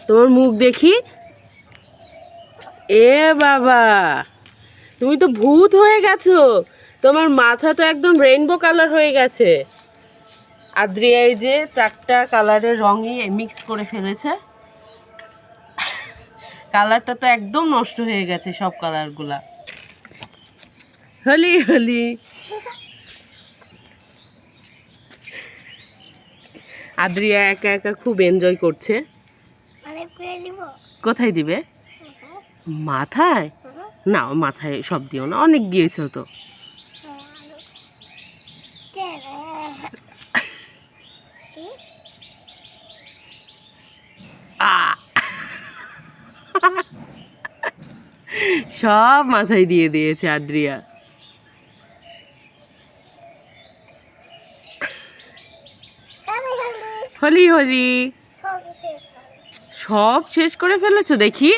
তোমার মুখ দেখি। এ বাবা, তুমি তো ভূত হয়ে গেছো। তোমার মাথা তো একদম রেইনবো কালার হয়ে গেছে। আদ্রিয়া এই যে 4টা কালারের রঙই মিক্স করে ফেলেছে। কালারটা তো একদম নষ্ট হয়ে গেছে, সব কালারগুলা। হলি হলি। আদ্রিয়া একা একা খুব এনজয় করছে। কোথায় দিবে? মাথায়? না, মাথায় সব দিও না, অনেক দিয়েছো তো। সব মাথায় দিয়ে দিয়েছে আদ্রিয়া। হলি হলি। সব শেষ করে ফেলেছো দেখি।